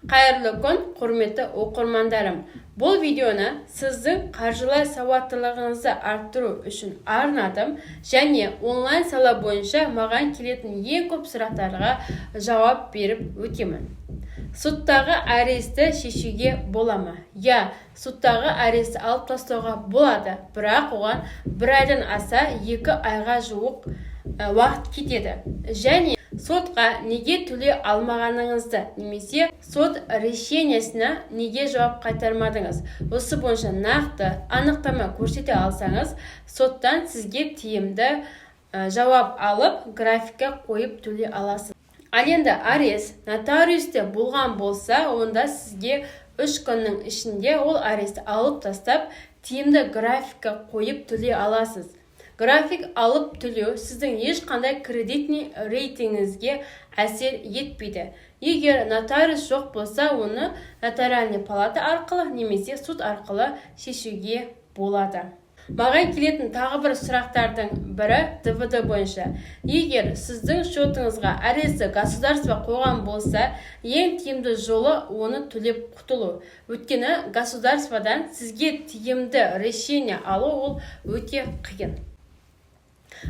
Қайырлы күн, құрметті оқырмандарым. Бұл видеоны сіздің қаржылай сауаттылығыңызды арттыру үшін арнадым және онлайн сала бойынша маған келетін ең көп сұрақтарға жауап беріп өтемін. Соттағы аресті шешуге бола ма? Соттағы аресті алып тастауға болады, бірақ оған 1 айдан аса 2 айға жуық уақыт кетеді. Және сотқа неге төлей алмағаныңызды немесе сот решениесіне неге жауап қайтармадыңыз? Осы бойынша нақты анықтама көрсете алсаңыз, соттан сізге тиімді жауап алып, графикке қойып төлей аласыз. Ал енді арест нотариусте болған болса, онда сізге 3 күннің ішінде ол аресті алып тастап, тиімді графикке қойып төлей аласыз. График алып төлеу сіздің ешқандай кредитный рейтингіңізге әсер етпейді. Егер нотариус жоқ болса, оны нотариальный палата арқылы немесе суд арқылы шешуге болады. Маған келетін тағы бір сұрақтардың бірі ДВД бойынша. Егер сіздің шотыңызға аресті государство қойған болса, ең тиімді жолы оны төлеп құтылу. Өйткені государстводан сізге тиімді решение алу ол өте қиын.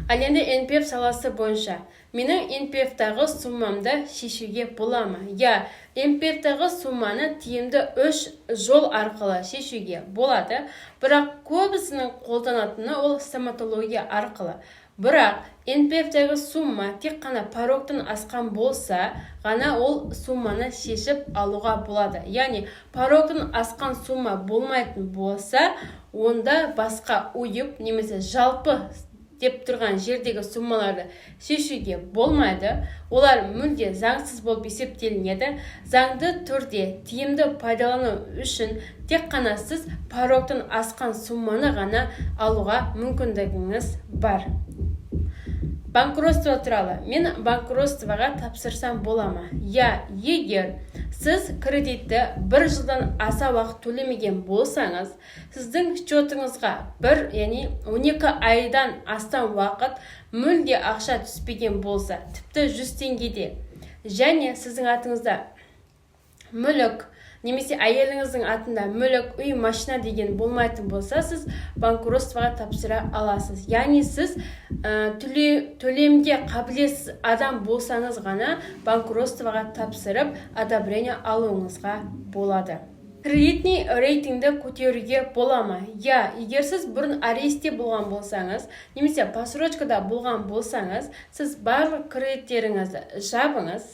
Ал енді НПФ саласы бойынша. Менің НПФ-тағы суммамды шешуге бола ма? НПФ-тағы сумманы тиімді 3 жол арқылы шешуге болады, бірақ көбісінің қолданатыны ол стоматология арқылы. Бірақ НПФ-тағы сумма тек қана порогтан асқан болса, ғана ол сумманы шешіп алуға болады. Яғни, порогтан асқан сумма болмайтын болса, онда басқа ұйып немесе жалпы деп тұрған жердегі суммаларды шешуге болмайды. Олар мүлде заңсыз болып есептелінеді. Заңды түрде тиімді пайдалану үшін тек қана сіз порогтан асқан сумманы ғана алуға мүмкіндігіңіз бар. Банкротство туралы. Мен банкротствоға тапсырсам бола ма? Егер сіз кредитті 1 жылдан аса уақыт төлемеген болсаңыз, сіздің счетыңызға 12 айдан астам уақыт мүлде ақша түспеген болса, тіпті 100 теңгеде, және сіздің атыңызда мүлік немесе әйеліңіздің атында мүлік, үй, машина деген болмайтын болса, сіз банкротствоға тапсыра аласыз. Яғни сіз төлемге қабілетсіз адам болсаңыз ғана банкротствоға тапсырып, одобрение алуыңызға болады. Кредитный рейтингді көтеруге бола ма? Егер сіз бұрын аресте болған болсаңыз, немесе просрочкада болған болсаңыз, сіз барлық кредиттеріңізді жабыңыз,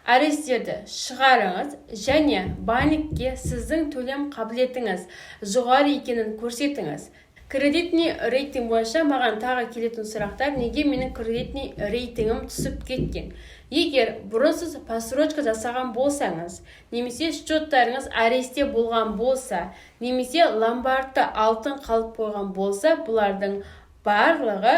аресттерді шығарыңыз және банкке сіздің төлем қабілетіңіз жоғары екенін көрсетіңіз. Кредитный рейтинг бойынша маған тағы келетін сұрақтар: неге менің кредитный рейтингім түсіп кеткен? Егер бұрын сіз просрочка жасаған болсаңыз, немесе счеттарыңыз аресте болған болса, немесе ломбардта алтын қалып қойған болса, бұлардың барлығы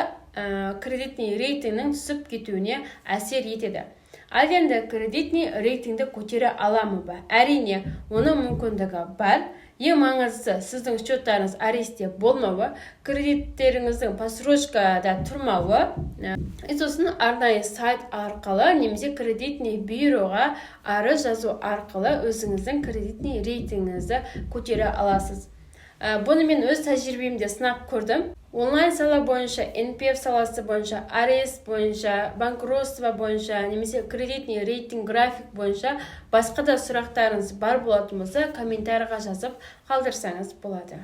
кредитный рейтингнің түсіп кетуіне әсер етеді. Ал енді кредитный рейтингді көтере аламы ба? Әрине, оның мүмкіндігі бар. Ең маңыздысы сіздің счеттарыңыз аресте болмауы, кредиттеріңіздің просрочкада тұрмауы. Сосын арнайы сайт арқылы немесе кредитный бюроға арыз жазу арқылы өзіңіздің кредитный рейтингіңізді көтере аласыз. Бұны мен өз тәжірибемде сынап көрдім. Онлайн сала бойынша, НПФ саласы бойынша, арест бойынша, банкротство бойынша, немесе кредитный рейтинг график бойынша басқа да сұрақтарыңыз бар болатын болса, комментарийға жазып қалдырсаңыз болады.